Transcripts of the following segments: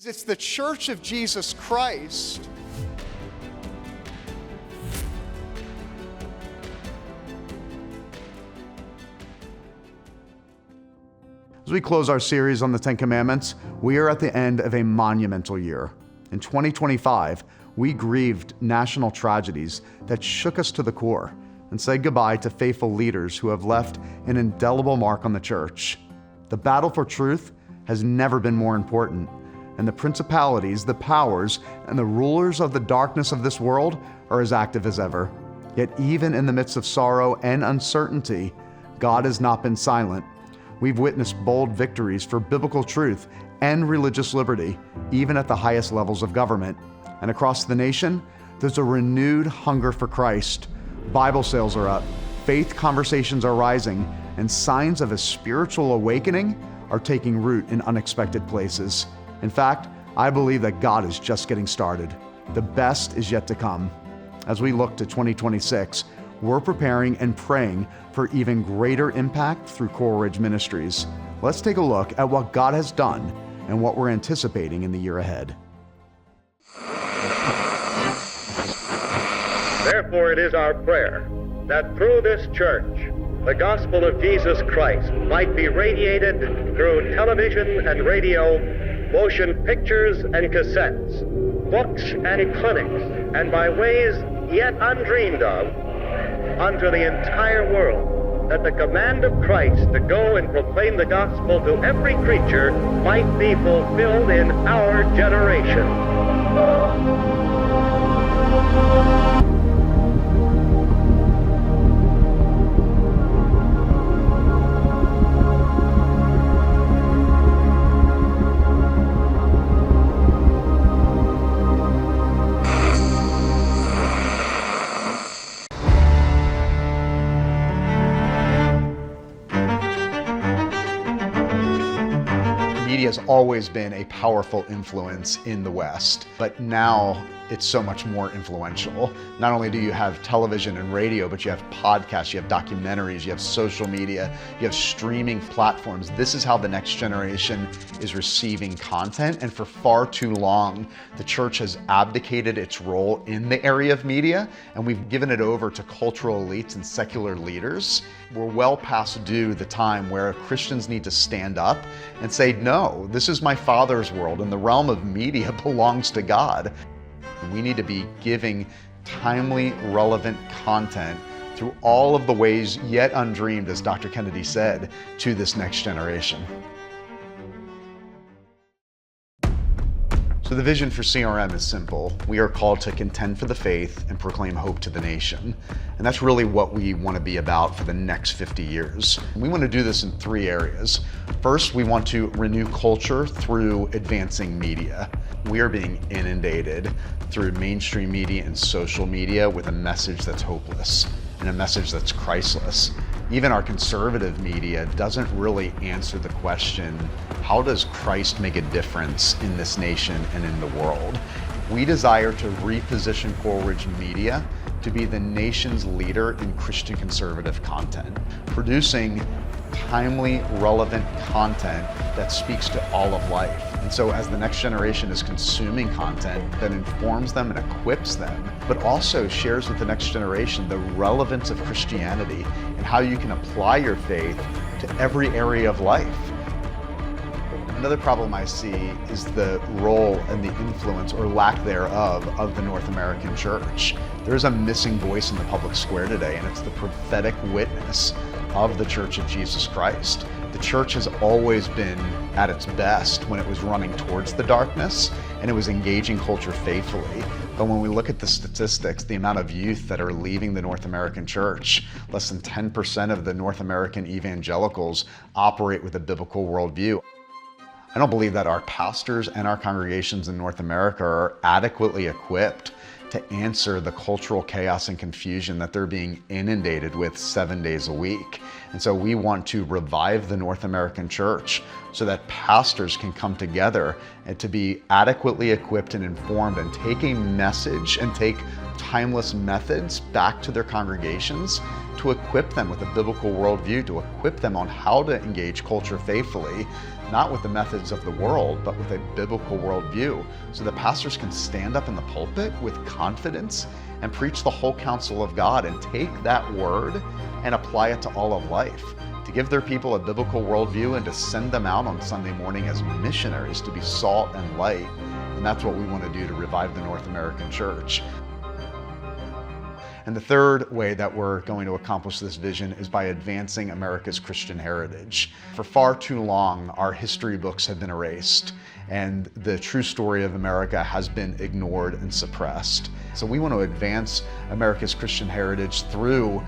It's the Church of Jesus Christ. As we close our series on the Ten Commandments, we are at the end of a monumental year. In 2025, we grieved national tragedies that shook us to the core and said goodbye to faithful leaders who have left an indelible mark on the church. The battle for truth has never been more important, and the principalities, the powers, and the rulers of the darkness of this world are as active as ever. Yet even in the midst of sorrow and uncertainty, God has not been silent. We've witnessed bold victories for biblical truth and religious liberty, even at the highest levels of government. And across the nation, there's a renewed hunger for Christ. Bible sales are up, faith conversations are rising, and signs of a spiritual awakening are taking root in unexpected places. In fact, I believe that God is just getting started. The best is yet to come. As we look to 2026, we're preparing and praying for even greater impact through Coral Ridge Ministries. Let's take a look at what God has done and what we're anticipating in the year ahead. Therefore, it is our prayer that through this church, the gospel of Jesus Christ might be radiated through television and radio, motion pictures and cassettes, books and clinics, and by ways yet undreamed of, unto the entire world, that the command of Christ to go and proclaim the gospel to every creature might be fulfilled in our generation. Media has always been a powerful influence in the West, but now it's so much more influential. Not only do you have television and radio, but you have podcasts, you have documentaries, you have social media, you have streaming platforms. This is how the next generation is receiving content, and for far too long, the church has abdicated its role in the area of media, and we've given it over to cultural elites and secular leaders. We're well past due the time where Christians need to stand up and say, no, this is my Father's world, and the realm of media belongs to God. We need to be giving timely, relevant content through all of the ways yet undreamed, as Dr. Kennedy said, to this next generation. So the vision for CRM is simple. We are called to contend for the faith and proclaim hope to the nation. And that's really what we want to be about for the next 50 years. We want to do this in three areas. First, we want to renew culture through advancing media. We are being inundated through mainstream media and social media with a message that's hopeless and a message that's Christless. Even our conservative media doesn't really answer the question, how does Christ make a difference in this nation and in the world? We desire to reposition Coral Ridge Media to be the nation's leader in Christian conservative content, producing timely, relevant content that speaks to all of life. And so as the next generation is consuming content that informs them and equips them, but also shares with the next generation the relevance of Christianity and how you can apply your faith to every area of life. Another problem I see is the role and the influence or lack thereof of the North American church. There's a missing voice in the public square today, and it's the prophetic witness of the Church of Jesus Christ. The church has always been at its best when it was running towards the darkness and it was engaging culture faithfully. But when we look at the statistics, the amount of youth that are leaving the North American church, less than 10% of the North American evangelicals operate with a biblical worldview. I don't believe that our pastors and our congregations in North America are adequately equipped to answer the cultural chaos and confusion that they're being inundated with 7 days a week. And so we want to revive the North American church so that pastors can come together and to be adequately equipped and informed and take a message and take timeless methods back to their congregations to equip them with a biblical worldview, to equip them on how to engage culture faithfully, not with the methods of the world, but with a biblical worldview, so that pastors can stand up in the pulpit with confidence and preach the whole counsel of God and take that word and apply it to all of life, to give their people a biblical worldview and to send them out on Sunday morning as missionaries to be salt and light. And that's what we want to do to revive the North American church. And the third way that we're going to accomplish this vision is by advancing America's Christian heritage. For far too long, our history books have been erased, and the true story of America has been ignored and suppressed. So we want to advance America's Christian heritage through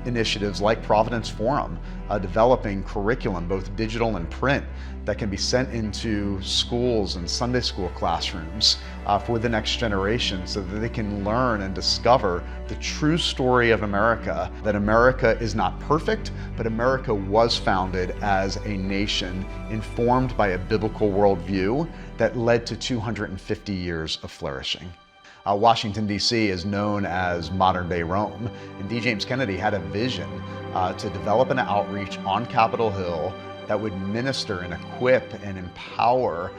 initiatives like Providence Forum, developing curriculum, both digital and print, that can be sent into schools and Sunday school classrooms for the next generation so that they can learn and discover the true story of America, that America is not perfect, but America was founded as a nation informed by a biblical worldview that led to 250 years of flourishing. Washington, D.C. is known as modern-day Rome, and D. James Kennedy had a vision to develop an outreach on Capitol Hill that would minister and equip and empower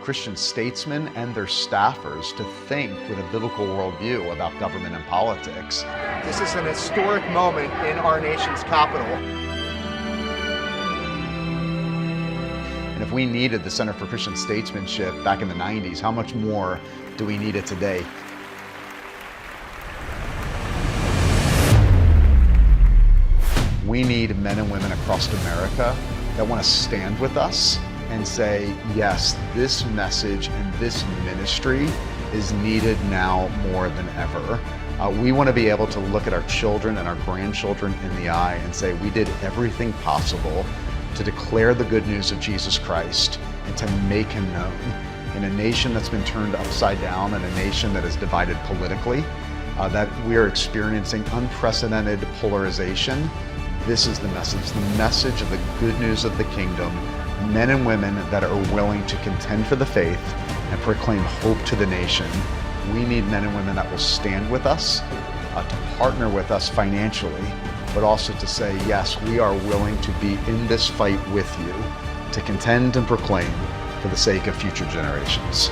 Christian statesmen and their staffers to think with a biblical worldview about government and politics. This is an historic moment in our nation's capital. And if we needed the Center for Christian Statesmanship back in the 90s, how much more do we need it today? We need men and women across America that want to stand with us and say, yes, this message and this ministry is needed now more than ever. We want to be able to look at our children and our grandchildren in the eye and say, we did everything possible to declare the good news of Jesus Christ and to make him known. In a nation that's been turned upside down, and a nation that is divided politically, that we are experiencing unprecedented polarization, this is the message of the good news of the kingdom. Men and women that are willing to contend for the faith and proclaim hope to the nation. We need men and women that will stand with us, to partner with us financially, but also to say, yes, we are willing to be in this fight with you, to contend and proclaim for the sake of future generations.